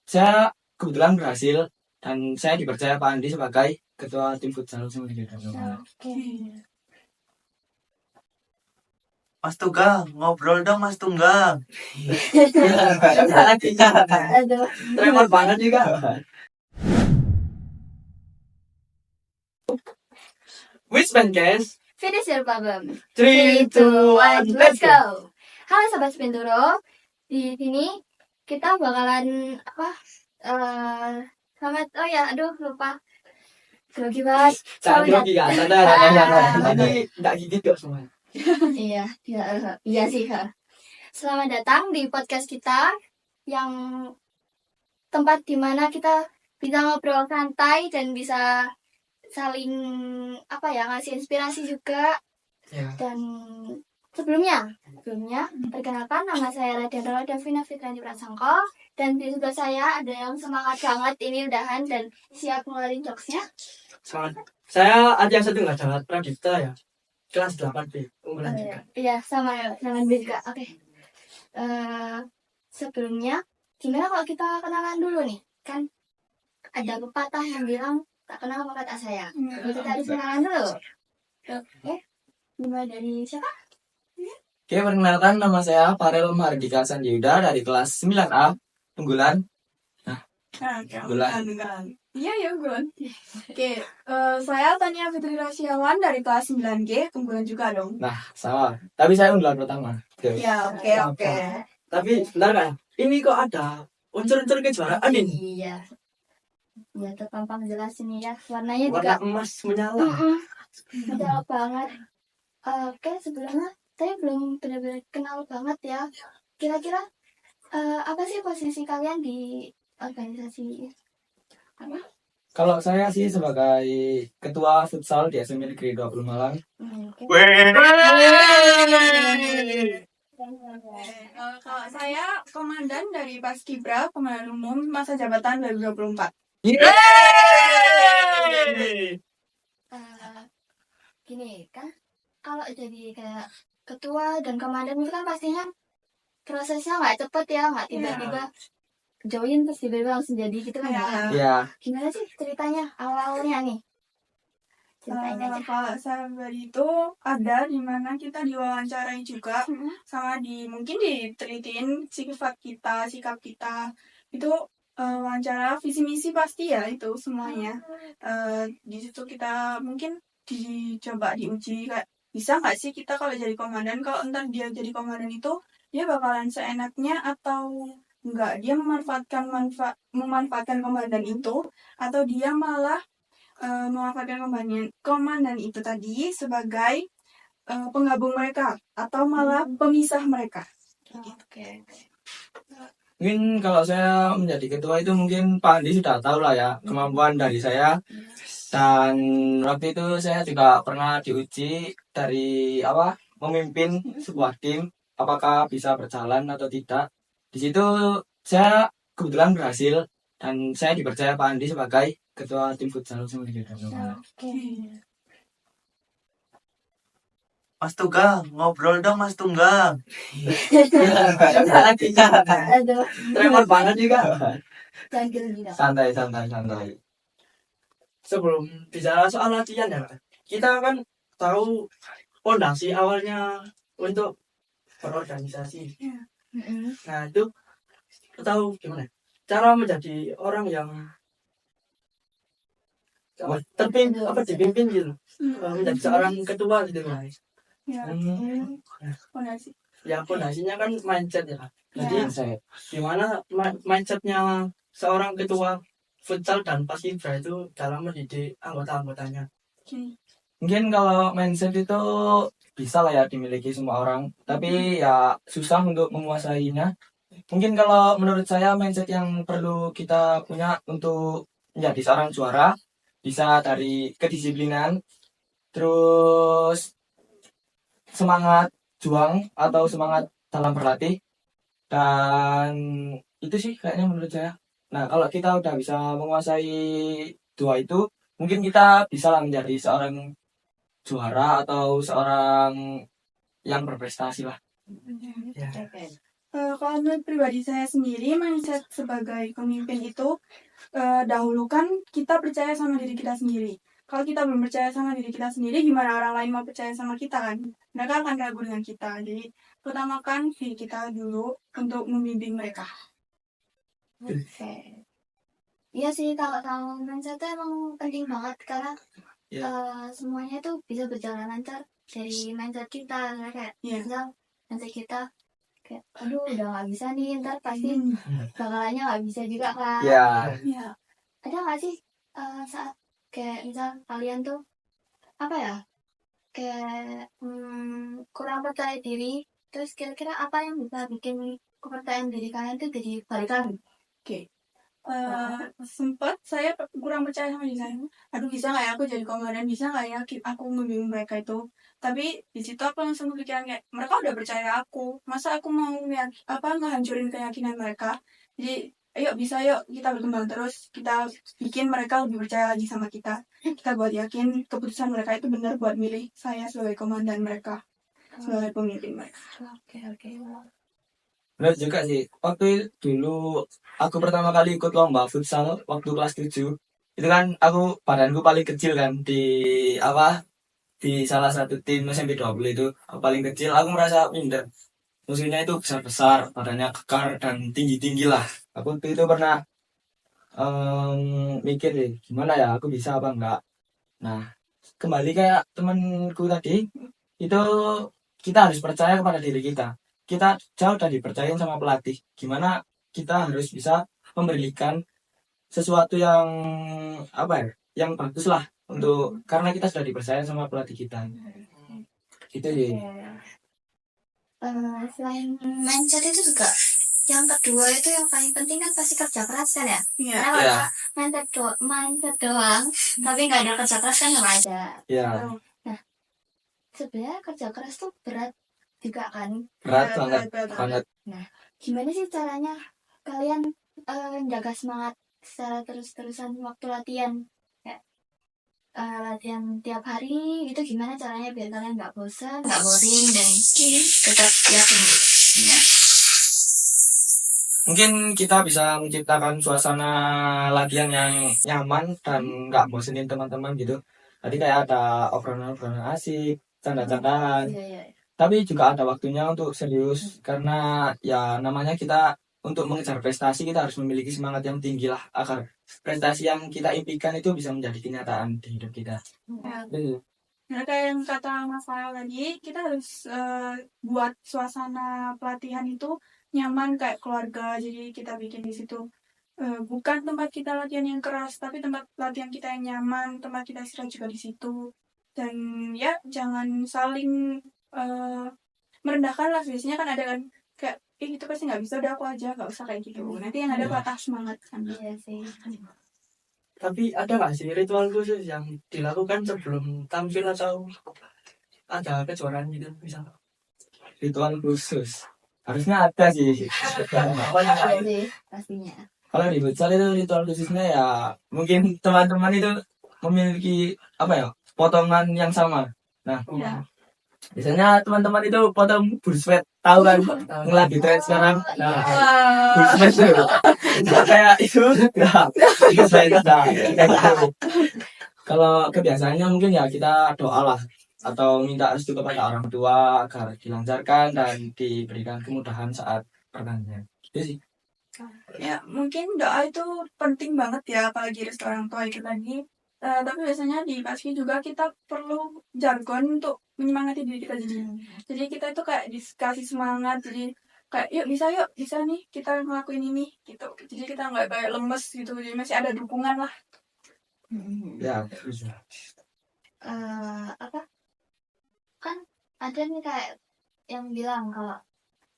saya kebetulan berhasil dan saya dipercaya Pak Andi sebagai ketua tim futsal Semarang. Oke. Mas Tunggang, ngobrol dong Mas Tunggang. Aduh. Tremor banget juga. Which band guys? Finish your problem. 3, 2, 1, let's go. Halo Sobat Spinduro. Di sini kita bakalan lupa. Grogi banget. Jangan grogi ya, santai. Ini nggak gigit kok semua. Iya sih. Selamat datang di podcast kita yang tempat dimana kita bisa ngobrol santai dan bisa saling ngasih inspirasi juga. Ya. Dan sebelumnya perkenalkan, nama saya Raden Davina Fitriani Prasangko, dan di sebelah saya ada yang semangat banget ini udahan dan siap ngeluarin jokesnya. Semangat. Saya ada yang satu nggak jalan Pradipta ya, kelas 8B unggulan juga. Iya, sama B juga. Oke. Sebelumnya gimana kalau kita kenalan dulu nih? Kan ada pepatah yang bilang tak kenal maka tak sayang. Kita harus kenalan dulu. Oke. Dimulai dari siapa? Oke, perkenalkan nama saya Farel Mardika Sanjayuda dari kelas 9A unggulan. Unggulan. Iya, unggulan. Oke, saya Tania Fitri Rasyawan dari kelas 9G, unggulan juga dong. Nah, sama. Tapi saya unggulan pertama. Ya, oke. Tapi sebentar kan, ini kok ada unsur-unsur kejuaraan ini. Iya. Ya, terpampang jelas ini ya. Warnanya Warna juga emas menyala. menarik banget. Oke, sebelumnya saya belum benar-benar kenal banget ya. Kira-kira apa sih posisi kalian di organisasi apa? Kalau saya sih sebagai ketua futsal di SMA Negeri 20 Malang. Oke. Kalau saya komandan dari Paskibra, komandan umum masa jabatan 2024. Gini kan, kalau jadi kayak ketua dan komandan itu kan pastinya prosesnya nggak cepet ya, nggak tiba-tiba join terus tiba-tiba langsung jadi gitu kan. Ya, Gimana sih ceritanya awalnya nih? Ceritain aja. Kalau sahabat itu ada di mana kita diwawancarai juga sama mungkin ditelitin sikap kita itu wawancara visi misi pasti ya itu semuanya. Di situ kita mungkin dicoba diuji kayak bisa nggak sih kita kalau jadi komandan, kalau entar dia jadi komandan itu dia bakalan seenaknya atau enggak, dia memanfaatkan komandan itu atau dia malah memanfaatkan komandan itu tadi sebagai penggabung mereka atau malah pemisah mereka. Oke. mungkin kalau saya menjadi ketua itu mungkin Pak Andi sudah tahu lah ya kemampuan dari saya. Dan waktu itu saya juga pernah diuji dari memimpin sebuah tim, apakah bisa berjalan atau tidak. Di situ saya kebetulan berhasil dan saya dipercaya Pak Andi sebagai ketua tim futsal Semarang. Oke. Mas Tunggang, ngobrol dong Mas Tunggang. Aduh. Tremor banget juga. Jangan gitu. Santai. Sebelum bicara soal latihan ya, kita kan tahu fondasi awalnya untuk berorganisasi. Nah itu kita tahu gimana cara menjadi orang yang dipimpin gitu, menjadi seorang ketua gitu guys. Fondasi. Ya fondasinya kan mindset ya. Jadi gimana mindsetnya seorang ketua futsal dan Paskibra itu dalam mendidik anggota-anggotanya. Mungkin kalau mindset itu bisa lah ya dimiliki semua orang, tapi ya susah untuk menguasainya. Mungkin kalau menurut saya mindset yang perlu kita punya untuk menjadi seorang juara bisa dari kedisiplinan, terus semangat juang atau semangat dalam berlatih, dan itu sih kayaknya menurut saya. Nah kalau kita udah bisa menguasai dua itu, mungkin kita bisa lah menjadi seorang juara atau seorang yang berprestasi lah. Ya. Kalau menurut pribadi saya sendiri, mindset sebagai pemimpin itu dahulukan kita percaya sama diri kita sendiri. Kalau kita belum percaya sama diri kita sendiri, gimana orang lain mau percaya sama kita kan? Mereka akan ragu dengan kita. Jadi utamakan diri kita dulu untuk membimbing mereka. Oke. Iya sih, kalau tahu mindset itu emang penting banget karena Iya. semuanya itu bisa berjalan lancar dari mindset kita. Kayak Iya. misal mindset kita kayak, aduh udah nggak bisa nih, ntar pasti Hmm. bakalannya nggak bisa juga kan. Ya, Iya. Ada nggak sih saat kayak misal kalian tuh apa ya, kayak kurang percaya diri, terus kira-kira apa yang bisa bikin kepercayaan diri kalian tuh jadi balik lagi? Oke. Sempat saya kurang percaya sama diri saya. Aduh, bisa nggak ya aku jadi komandan? Bisa nggak ya aku membimbing mereka itu? Tapi di situ aku langsung kepikiran kayak mereka udah percaya aku. Masa aku mau ngehancurin keyakinan mereka? Jadi ayo bisa, yuk kita berkembang terus. Kita bikin mereka lebih percaya lagi sama kita. Kita buat yakin keputusan mereka itu benar buat milih saya sebagai komandan mereka, sebagai pemimpin mereka. Oke. benar juga sih. Waktu dulu aku pertama kali ikut lomba futsal waktu kelas 7. Itu kan aku badanku paling kecil kan di salah satu tim SMP 20 itu. Aku paling kecil, aku merasa minder. Musuhnya itu besar-besar, badannya kekar dan tinggi-tinggi lah. Aku waktu itu pernah mikir deh, gimana ya aku bisa apa enggak. Nah, kembali kayak temanku tadi, itu kita harus percaya kepada diri kita. Kita jauh udah dipercayain sama pelatih. Gimana kita harus bisa memberikan sesuatu yang apa ya, yang bagus lah untuk karena kita sudah dipercaya sama pelatih kita. Gitu sih. Selain mindset itu juga yang kedua itu yang paling penting kan pasti kerja keras kan ya. Iya. Karena kalau Iya. cuma mindset doang tapi nggak ada kerja keras kan nggak ada. Ya, Sebenarnya kerja keras tuh berat juga kan. berat banget. Gimana sih caranya kalian jaga semangat secara terus-terusan waktu latihan? Kayak latihan tiap hari itu gimana caranya biar kalian nggak bosan, nggak boring dan tetap yakin gitu. Mungkin kita bisa menciptakan suasana latihan yang nyaman dan nggak bosenin teman-teman gitu. Tadi kayak ada obrolan-obrolan asik, canda-candaan. Iya. Tapi juga ada waktunya untuk serius karena ya namanya kita untuk mengejar prestasi kita harus memiliki semangat yang tinggi lah agar prestasi yang kita impikan itu bisa menjadi kenyataan di hidup kita. Ya. Betul. Nah, kayak yang kata Mas Fael tadi, kita harus buat suasana pelatihan itu nyaman kayak keluarga. Jadi kita bikin di situ bukan tempat kita latihan yang keras, tapi tempat latihan kita yang nyaman, tempat kita istirahat juga di situ. Dan ya jangan saling merendahkan lah. Biasanya kan ada kan kayak itu pasti nggak bisa, udah aku aja, nggak usah kayak gitu. Nanti yang ada patah semangat kan. Iya sih. Tapi ada nggak sih ritual khusus yang dilakukan sebelum tampil atau ada kejuaraan gitu misalnya? Ritual khusus harusnya ada sih. Apa yang Ada sih pastinya. Kalau di futsal itu ritual khususnya ya mungkin teman-teman itu memiliki apa ya potongan yang sama. Nah, Ya. biasanya teman-teman itu potong burswet, tahu kan? Yang lagi tren sekarang. Nah, burswet tuh. Nah, kayak itu. Nah, burswet nah, kayak gitu. Kalau kebiasaannya mungkin ya kita doa lah atau minta restu kepada orang tua agar dilancarkan dan diberikan kemudahan saat pertandingan. Gitu sih. Ya, mungkin doa itu penting banget ya, apalagi restu orang tua itu tadi. Tapi biasanya di basket juga kita perlu jargon untuk menyemangati diri kita sendiri. Jadi kita itu kayak dikasih semangat, jadi kayak yuk bisa nih kita ngelakuin ini gitu. Jadi kita nggak kayak lemes gitu, jadi masih ada dukungan lah. Ya, Apa kan ada nih kayak yang bilang kalau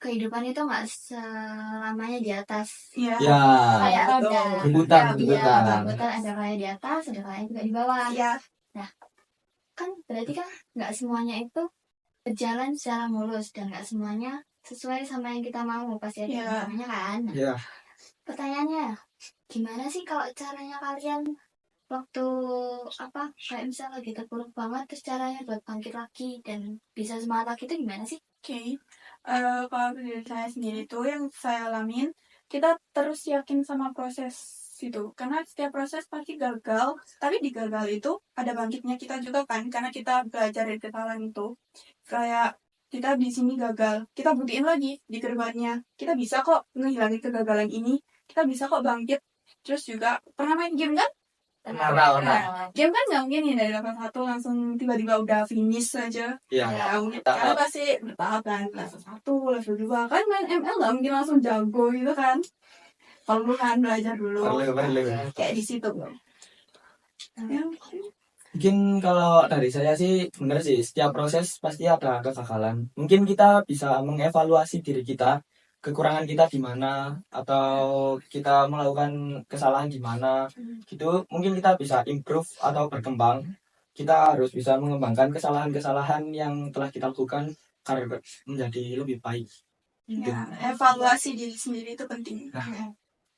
kehidupan itu nggak selamanya di atas. Iya. ya, Kayak ada rebutan, iya, rebutan. rebutan, ada kayak di atas, ada kayak juga di bawah. Iya. Kan berarti kan nggak semuanya itu berjalan secara mulus dan nggak semuanya sesuai sama yang kita mau, pasti ada Iya. namanya kan. Ya, Pertanyaannya, gimana sih kalau caranya kalian waktu kayak misalnya lagi terpuruk banget terus caranya buat bangkit lagi dan bisa semangat lagi itu gimana sih? Oke. Kalau dari saya sendiri tuh yang saya alamin, kita terus yakin sama proses itu. Karena setiap proses pasti gagal, tapi di gagal itu ada bangkitnya kita juga kan, karena kita belajar dari kesalahan itu. Kayak kita di sini gagal, kita buktiin lagi di kedepannya. Kita bisa kok ngehilangin kegagalan ini, kita bisa kok bangkit. Terus juga pernah main game kan? Pernah. Game kan nggak mungkin ya dari level 1 langsung tiba-tiba udah finish aja. Iya. Ya, mungkin karena pasti bertahap kan, level 1, level 2 kan main ML nggak mungkin langsung jago gitu kan. Perlu kan belajar dulu. Perlu. Kayak di situ. Ya, Mungkin kalau dari saya sih bener sih, setiap proses pasti ada kegagalan. Mungkin kita bisa mengevaluasi diri kita, kekurangan kita di mana, atau kita melakukan kesalahan di mana. Gitu mungkin kita bisa improve atau berkembang. Kita harus bisa mengembangkan kesalahan-kesalahan yang telah kita lakukan agar menjadi lebih baik. ya, evaluasi diri sendiri itu penting.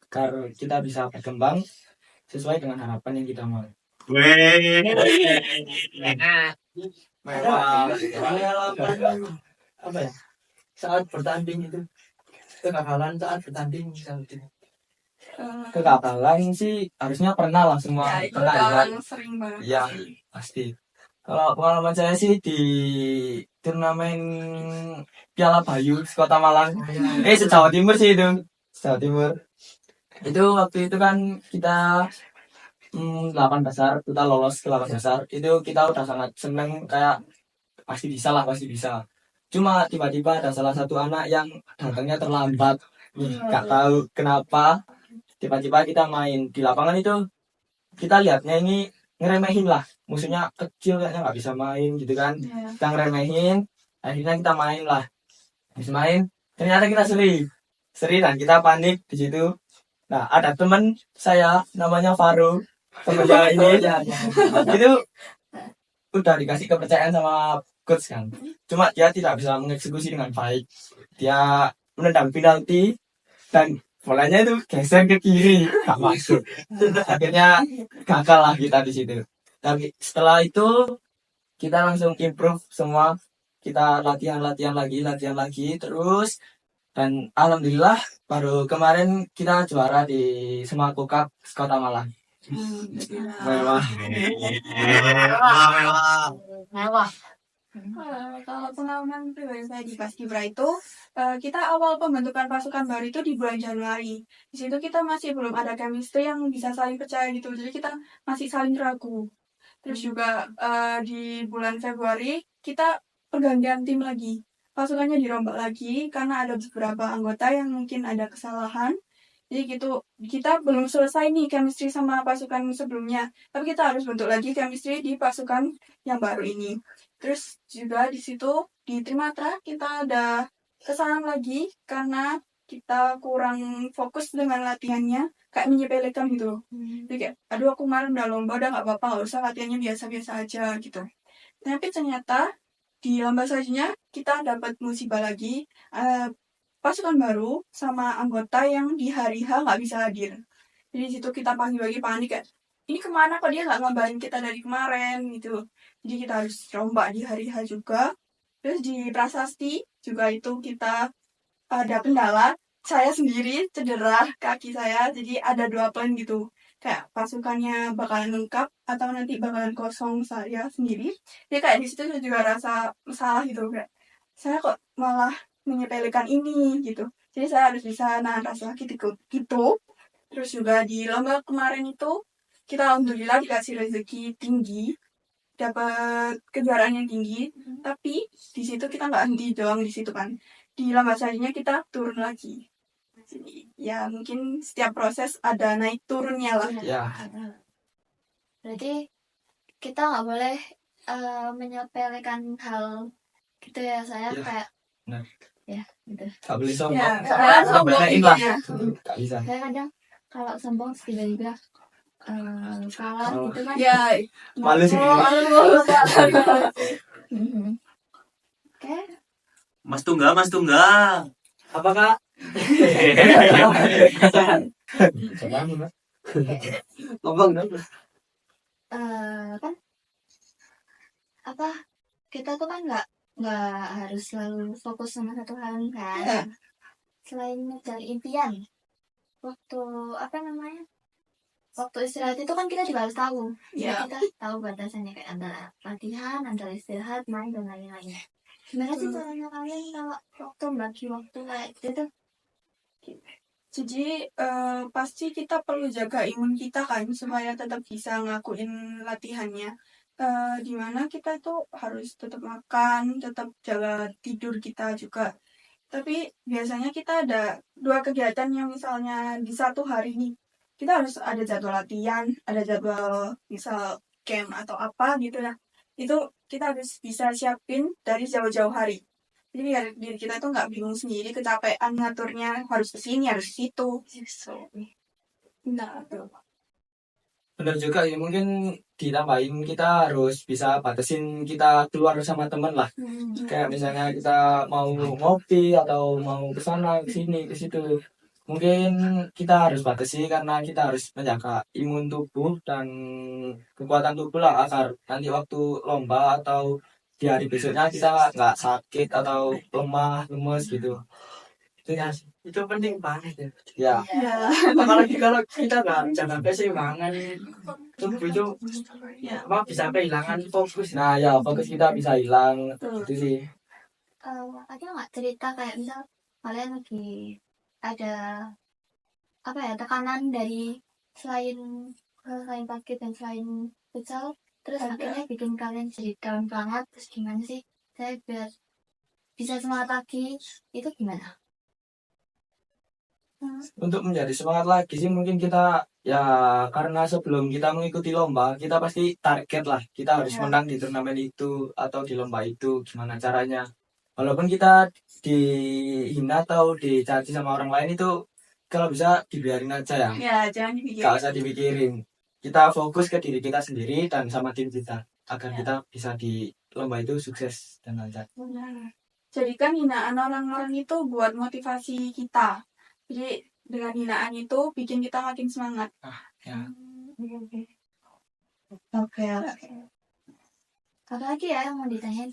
Agar kita bisa berkembang sesuai dengan harapan yang kita mau. Pengalaman apa ya? Saat bertanding itu kegagalan saat bertanding misalnya. Kegagalan sih harusnya pernah lah semua. Ya, itu Pernah ya. orang sering banget. Ya, pasti. Kalau pengalaman saya sih di turnamen Piala Bayu Kota Malang. Se-Jawa Timur sih itu. Jawa Timur. Itu waktu itu kan kita 8 besar, kita lolos ke 8 besar. Itu kita udah sangat seneng, kayak pasti bisa. Cuma tiba-tiba ada salah satu anak yang datangnya terlambat. Gak tahu kenapa. Tiba-tiba kita main di lapangan itu, kita lihatnya ini ngeremehin lah. Musuhnya kecil kayaknya nggak bisa main gitu kan. Ya. Kita ngeremehin, akhirnya kita main lah. Habis main, ternyata kita seri dan kita panik di situ. Nah, ada teman saya namanya Faro, teman saya ini itu udah dikasih kepercayaan sama coach kan. Cuma dia tidak bisa mengeksekusi dengan baik. Dia menendang penalti dan bolanya itu geser ke kiri, gak masuk. Akhirnya gagal lah kita di situ. Tapi setelah itu kita langsung improve semua. Kita latihan lagi terus, dan alhamdulillah baru kemarin kita juara di Semaku Cup Kota Malang. Mewah. Kalau pengalaman pribadi saya di Paskibra itu, kita awal pembentukan pasukan baru itu di bulan Januari. Di situ kita masih belum ada chemistry yang bisa saling percaya gitu, jadi kita masih saling ragu. Terus juga di bulan Februari kita pergantian tim lagi. Pasukannya dirombak lagi karena ada beberapa anggota yang mungkin ada kesalahan. Jadi gitu, kita belum selesai nih chemistry sama pasukan sebelumnya, tapi kita harus bentuk lagi chemistry di pasukan yang baru ini. Terus juga di situ di Trimatra kita ada kesalahan lagi karena kita kurang fokus dengan latihannya, kayak menyepelekan gitu. Jadi kayak, aduh aku kemarin udah lomba, udah gak apa-apa, gak usah latihannya biasa-biasa aja gitu. Tapi ternyata di lomba selanjutnya kita dapat musibah lagi, pasukan baru sama anggota yang di hari H gak bisa hadir. Jadi di situ kita pagi-pagi panik kayak, ini kemana kok dia gak ngabarin kita dari kemarin gitu. Jadi kita harus rombak di hari H juga. Terus di prasasti juga itu kita ada kendala. Saya sendiri cedera kaki saya, jadi ada 2 plan gitu. Kayak pasukannya bakalan lengkap atau nanti bakalan kosong saya sendiri. Jadi kayak di situ saya juga rasa salah gitu, kayak saya kok malah menyepelekan ini gitu. Jadi saya harus bisa nahan rasa sakit gitu. Terus juga di lomba kemarin itu kita alhamdulillah dikasih rezeki tinggi, dapat kejuaraan yang tinggi, tapi di situ kita nggak henti doang di situ kan. Di lomba selanjutnya kita turun lagi. Jadi ya mungkin setiap proses ada naik turunnya lah. Ya, Berarti kita nggak boleh menyepelekan hal gitu ya, saya Ya, kayak benar. ya gitu. Gak boleh sombong. Ya, Gak sombong boleh lah. ya. Gak bisa. Saya kadang kalau sombong tiba-tiba kalah gitu kan. Ya, Malu sih. Mhm. Oke, Mas Tunggal. Apakah ngomong dong? kan apa kita tuh kan nggak nggak harus selalu fokus sama satu hal Iya. kan. Selain ngejar impian, waktu apa namanya? Waktu istirahat itu kan kita juga harus tahu. Ya, Iya. kita tahu batasannya kayak antara latihan, antara istirahat, main dan lain-lain. Gimana sih caranya kalian kalau waktu bagi waktu kayak gitu? Jadi pasti kita perlu jaga imun kita kan supaya tetap bisa ngelakuin latihannya. Dimana kita tuh harus tetap makan, tetap jaga tidur kita juga. Tapi biasanya kita ada 2 kegiatan yang misalnya di satu hari nih, kita harus ada jadwal latihan, ada jadwal misal camp atau apa gitu ya. Itu kita harus bisa siapin dari jauh-jauh hari. Jadi biar diri kita tuh nggak bingung sendiri, kecapean ngaturnya harus ke sini, harus ke situ. Nah, tuh. Bener juga ya, mungkin ditambahin kita harus bisa batasin kita keluar sama teman lah. Kayak misalnya kita mau ngopi atau mau ke sana, ke sini, ke situ. Mungkin kita harus batasi karena kita harus menjaga imun tubuh dan kekuatan tubuh lah agar nanti waktu lomba atau di hari besoknya kita nggak sakit atau lemah, lemes gitu. Itu Ya, itu penting banget ya. ya. Ya, Apalagi kalau kita nggak jaga keseimbangan tubuh itu, ya. apa bisa kehilangan fokus. Nah ya, fokus kita bisa hilang. Itu sih. Ada nggak cerita kayak misal kalian lagi ada apa ya tekanan dari selain basket dan selain futsal, terus Ada. akhirnya bikin kalian jadi down banget, terus gimana sih saya biar bisa semangat lagi, itu gimana? Untuk menjadi semangat lagi sih mungkin kita ya, karena sebelum kita mengikuti lomba kita pasti target lah, kita harus Ya. menang di turnamen itu atau di lomba itu. Gimana caranya, walaupun kita dihina atau dicaci sama orang lain, itu kalau bisa dibiarin aja ya, Ya, jangan dipikirin. gak usah dipikirin. Kita fokus ke diri kita sendiri dan sama tim kita agar Ya. kita bisa di lomba itu sukses dan lancar. Benar. Jadikan hinaan orang-orang itu buat motivasi kita. Jadi dengan hinaan itu bikin kita makin semangat. Ya. Oke. Apa lagi ya yang mau ditanyain?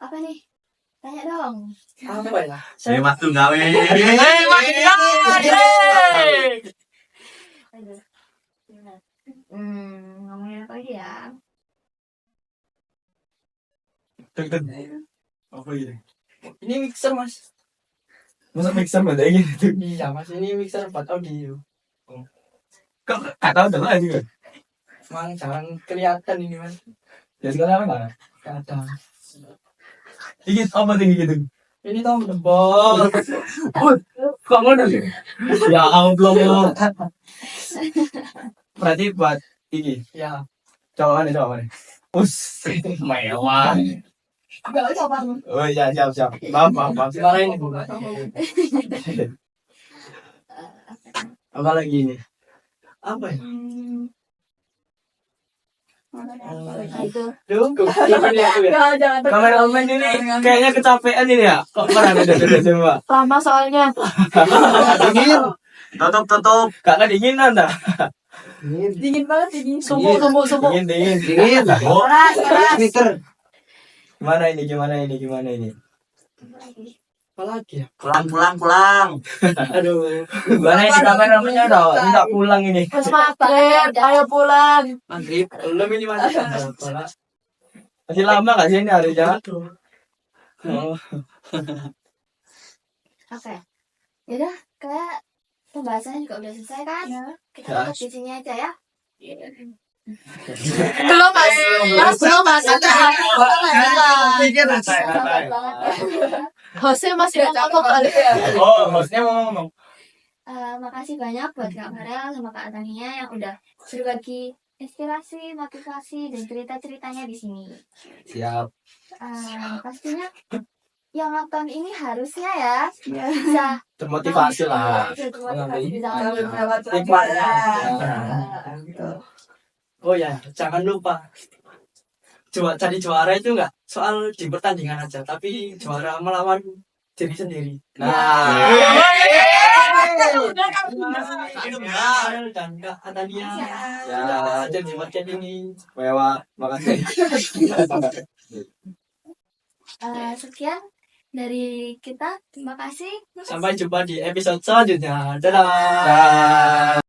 Apa nih? Tanya dong. Apa ya? Saya mas tunggal weh. Aduh. Gimana? Ngomongin apa lagi ya? Apa ini? Ini mixer mas. Masa mixer pada gitu? Iya mas, ini mixer buat audio. Kok gak tahu dong juga. Emang jarang kelihatan ini mas. Ya sekarang apa? Gak ada. Ini apa tinggi gitu? Ini tau bos. Kok ngono sih? Ya Allah. Berarti buat ini. Ya. Coba mana? Us, mewah. Gak usah bang. Oh iya, siap. Maaf. Gimana ini bu? Apa lagi ini? Apa ya? Itu. Duh, jangan ya aku ya. Jangan Kameramen ini kayaknya kecapean ini ya. Kok pada beda semua? Lama soalnya. Dingin. Tutup. Gak kedinginan dah. dingin banget dingin. Sumpuk. Dingin. Oh, Keras. gimana ini? Apa lagi ya? Pulang. Aduh. Gimana ini kameramennya udah minta pulang ini. Maghrib, ayo pulang. Maghrib. Belum ini mas. Masih lama gak sih ini harusnya? Aduh. Oh. Oke. Yaudah, kayak pembahasannya juga udah selesai kan? Ya. Kita Ya. tutup di sini aja ya. Belum mas. Sabar banget ya. Hostnya masih ngomong kali. Oh, hostnya mau ngomong. Makasih banyak buat Kak Farel sama Kak Tania yang udah berbagi inspirasi, motivasi, dan cerita-ceritanya di sini. Siap. Pastinya yang nonton ini harusnya ya bisa Termotivasi lah. bisa termotivasi, bisa Oh ya, jangan lupa. Jadi juara itu enggak soal di pertandingan aja, tapi juara melawan diri sendiri. Nah, Dan Kak Atania. ya, Jadi podcast ini. mewah. Makasih. Sekian dari kita. Terima kasih. Sampai jumpa di episode selanjutnya. Dadah. Dah.